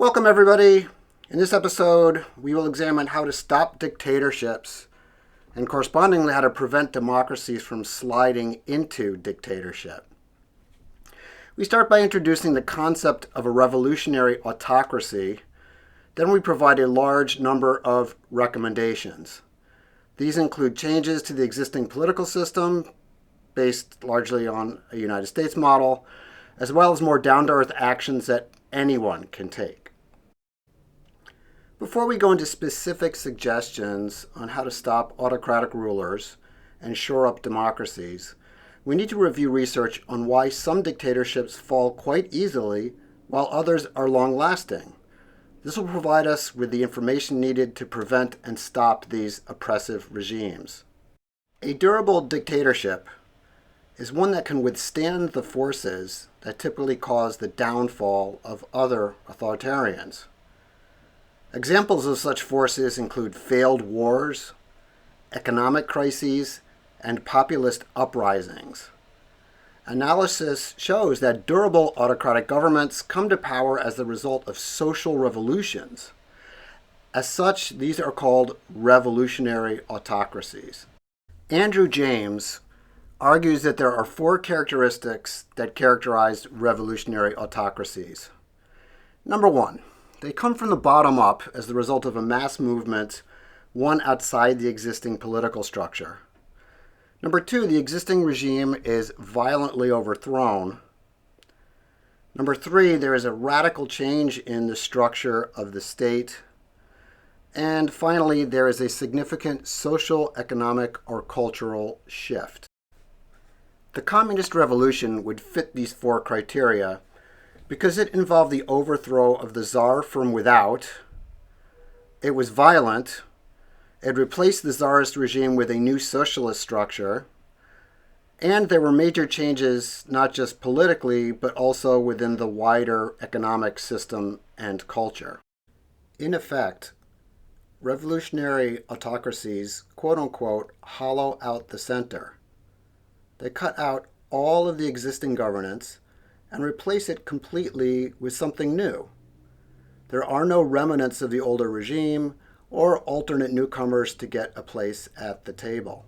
Welcome, everybody. In this episode, we will examine how to stop dictatorships and correspondingly how to prevent democracies from sliding into dictatorship. We start by introducing the concept of a revolutionary autocracy. Then we provide a large number of recommendations. These include changes to the existing political system, based largely on a United States model, as well as more down-to-earth actions that anyone can take. Before we go into specific suggestions on how to stop autocratic rulers and shore up democracies, we need to review research on why some dictatorships fall quite easily while others are long-lasting. This will provide us with the information needed to prevent and stop these oppressive regimes. A durable dictatorship is one that can withstand the forces that typically cause the downfall of other authoritarians. Examples of such forces include failed wars, economic crises, and populist uprisings. Analysis shows that durable autocratic governments come to power as the result of social revolutions. As such, these are called revolutionary autocracies. Andrew James argues that there are four characteristics that characterize revolutionary autocracies. Number one, they come from the bottom up as the result of a mass movement, one outside the existing political structure. Number two, the existing regime is violently overthrown. Number three, there is a radical change in the structure of the state. And finally, there is a significant social, economic, or cultural shift. The communist revolution would fit these four criteria because it involved the overthrow of the Tsar from without. It was violent. It replaced the Tsarist regime with a new socialist structure. And there were major changes, not just politically, but also within the wider economic system and culture. In effect, revolutionary autocracies, quote-unquote, hollow out the center. They cut out all of the existing governance and replace it completely with something new. There are no remnants of the older regime or alternate newcomers to get a place at the table.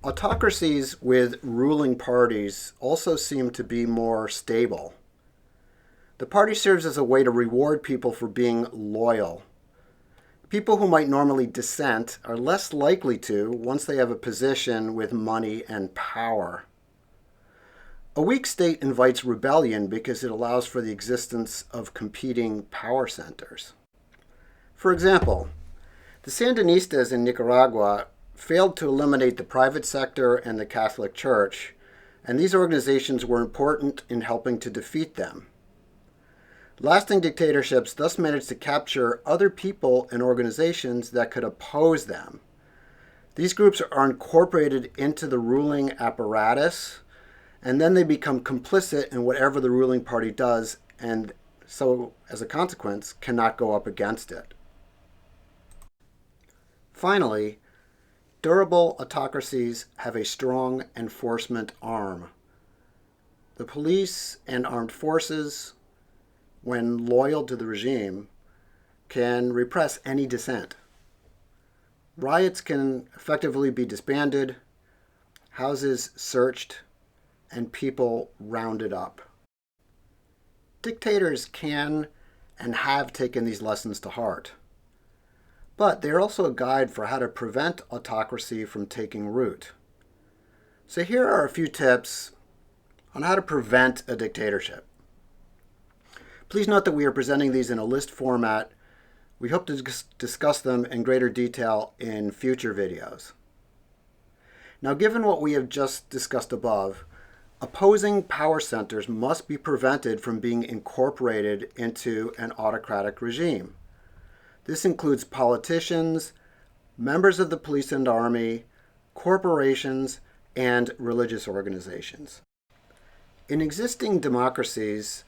Autocracies with ruling parties also seem to be more stable. The party serves as a way to reward people for being loyal. People who might normally dissent are less likely to once they have a position with money and power. A weak state invites rebellion because it allows for the existence of competing power centers. For example, the Sandinistas in Nicaragua failed to eliminate the private sector and the Catholic Church, and these organizations were important in helping to defeat them. Lasting dictatorships thus managed to capture other people and organizations that could oppose them. These groups are incorporated into the ruling apparatus, and then they become complicit in whatever the ruling party does, and so, as a consequence, cannot go up against it. Finally, durable autocracies have a strong enforcement arm. The police and armed forces, when loyal to the regime, can repress any dissent. Riots can effectively be disbanded, houses searched, and people rounded up. Dictators can and have taken these lessons to heart, but they are also a guide for how to prevent autocracy from taking root. So here are a few tips on how to prevent a dictatorship. Please note that we are presenting these in a list format. We hope to discuss them in greater detail in future videos. Now, given what we have just discussed above, opposing power centers must be prevented from being incorporated into an autocratic regime. This includes politicians, members of the police and army, corporations, and religious organizations. In existing democracies,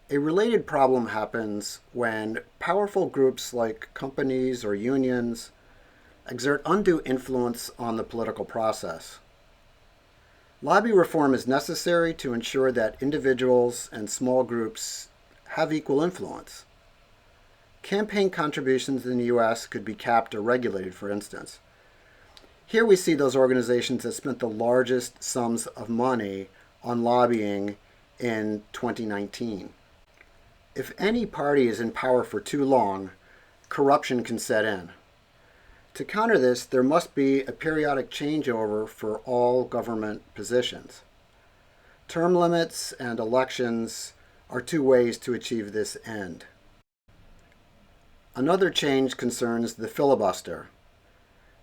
a related problem happens when powerful groups like companies or unions exert undue influence on the political process. Lobby reform is necessary to ensure that individuals and small groups have equal influence. Campaign contributions in the U.S. could be capped or regulated, for instance. Here we see those organizations that spent the largest sums of money on lobbying in 2019. If any party is in power for too long, corruption can set in. To counter this, there must be a periodic changeover for all government positions. Term limits and elections are two ways to achieve this end. Another change concerns the filibuster.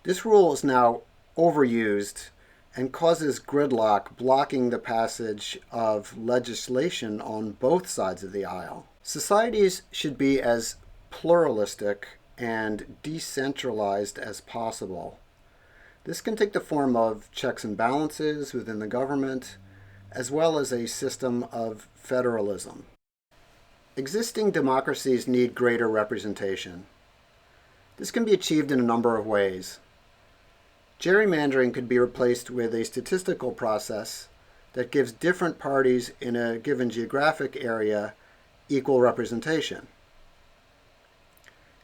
This rule is now overused and causes gridlock, blocking the passage of legislation on both sides of the aisle. Societies should be as pluralistic and decentralized as possible. This can take the form of checks and balances within the government, as well as a system of federalism. Existing democracies need greater representation. This can be achieved in a number of ways. Gerrymandering could be replaced with a statistical process that gives different parties in a given geographic area equal representation.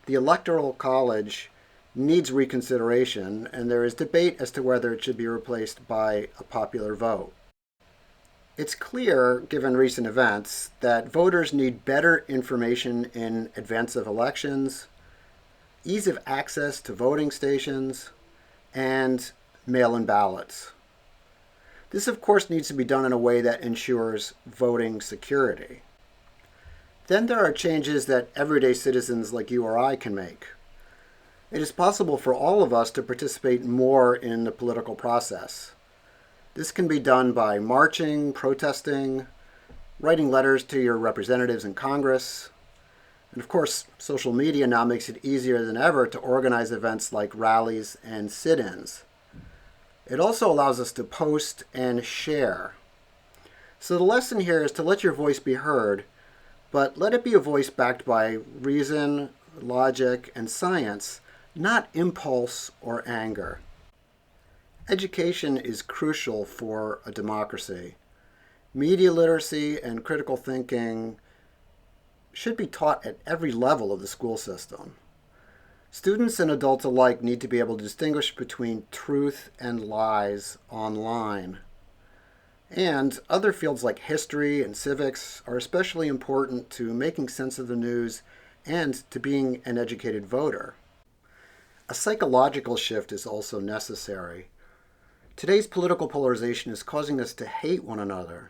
The Electoral College needs reconsideration, and there is debate as to whether it should be replaced by a popular vote. It's clear, given recent events, that voters need better information in advance of elections, ease of access to voting stations, and mail-in ballots. This, of course, needs to be done in a way that ensures voting security. Then there are changes that everyday citizens like you or I can make. It is possible for all of us to participate more in the political process. This can be done by marching, protesting, writing letters to your representatives in Congress. And of course, social media now makes it easier than ever to organize events like rallies and sit-ins. It also allows us to post and share. So the lesson here is to let your voice be heard, but let it be a voice backed by reason, logic, and science, not impulse or anger. Education is crucial for a democracy. Media literacy and critical thinking should be taught at every level of the school system. Students and adults alike need to be able to distinguish between truth and lies online. And other fields like history and civics are especially important to making sense of the news and to being an educated voter. A psychological shift is also necessary. Today's political polarization is causing us to hate one another.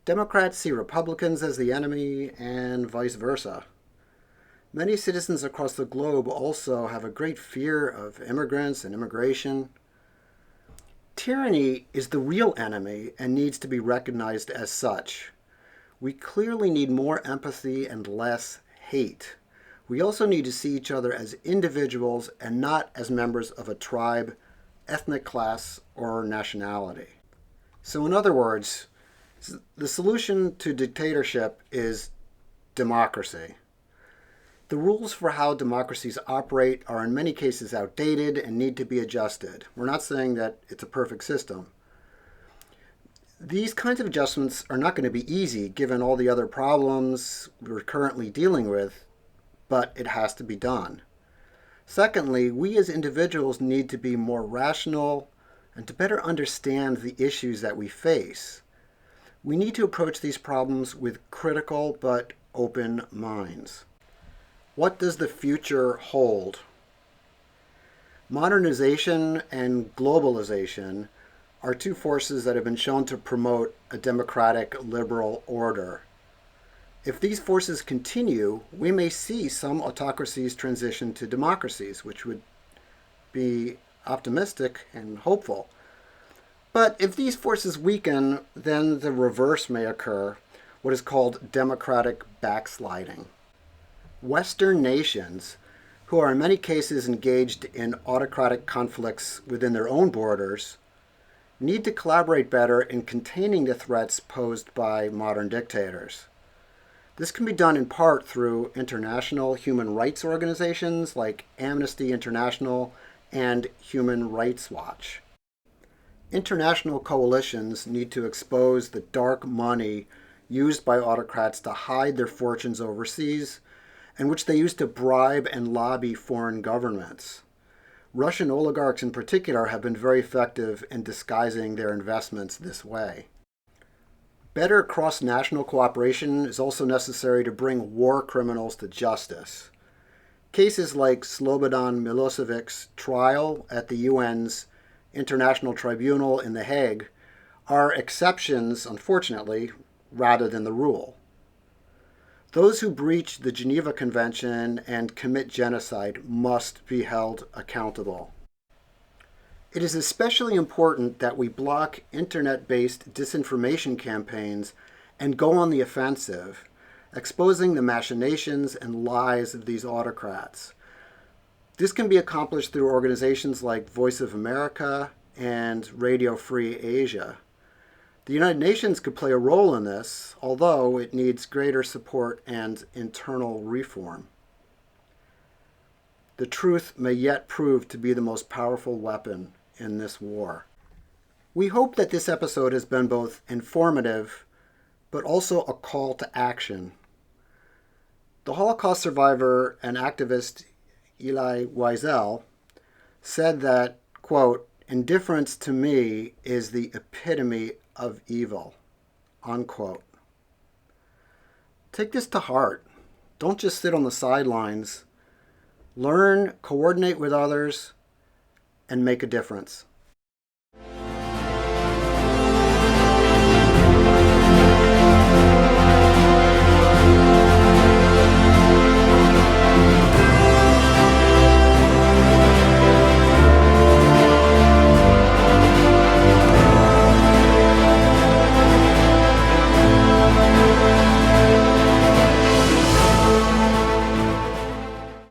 Democrats see Republicans as the enemy and vice versa. Many citizens across the globe also have a great fear of immigrants and immigration. Tyranny is the real enemy and needs to be recognized as such. We clearly need more empathy and less hate. We also need to see each other as individuals and not as members of a tribe, ethnic class, or nationality. So in other words, the solution to dictatorship is democracy. The rules for how democracies operate are in many cases outdated and need to be adjusted. We're not saying that it's a perfect system. These kinds of adjustments are not going to be easy given all the other problems we're currently dealing with, but it has to be done. Secondly, we as individuals need to be more rational and to better understand the issues that we face. We need to approach these problems with critical but open minds. What does the future hold? Modernization and globalization are two forces that have been shown to promote a democratic liberal order. If these forces continue, we may see some autocracies transition to democracies, which would be optimistic and hopeful. But if these forces weaken, then the reverse may occur, what is called democratic backsliding. Western nations, who are in many cases engaged in autocratic conflicts within their own borders, need to collaborate better in containing the threats posed by modern dictators. This can be done in part through international human rights organizations like Amnesty International and Human Rights Watch. International coalitions need to expose the dark money used by autocrats to hide their fortunes overseas and which they use to bribe and lobby foreign governments. Russian oligarchs in particular have been very effective in disguising their investments this way. Better cross-national cooperation is also necessary to bring war criminals to justice. Cases like Slobodan Milosevic's trial at the UN's International Tribunal in The Hague are exceptions, unfortunately, rather than the rule. Those who breach the Geneva Convention and commit genocide must be held accountable. It is especially important that we block internet-based disinformation campaigns and go on the offensive, exposing the machinations and lies of these autocrats. This can be accomplished through organizations like Voice of America and Radio Free Asia. The United Nations could play a role in this, although it needs greater support and internal reform. The truth may yet prove to be the most powerful weapon in this war. We hope that this episode has been both informative, but also a call to action. The Holocaust survivor and activist Elie Wiesel said that, quote, "Indifference to me is the epitome of evil," unquote. Take this to heart. Don't just sit on the sidelines. Learn, coordinate with others, and make a difference.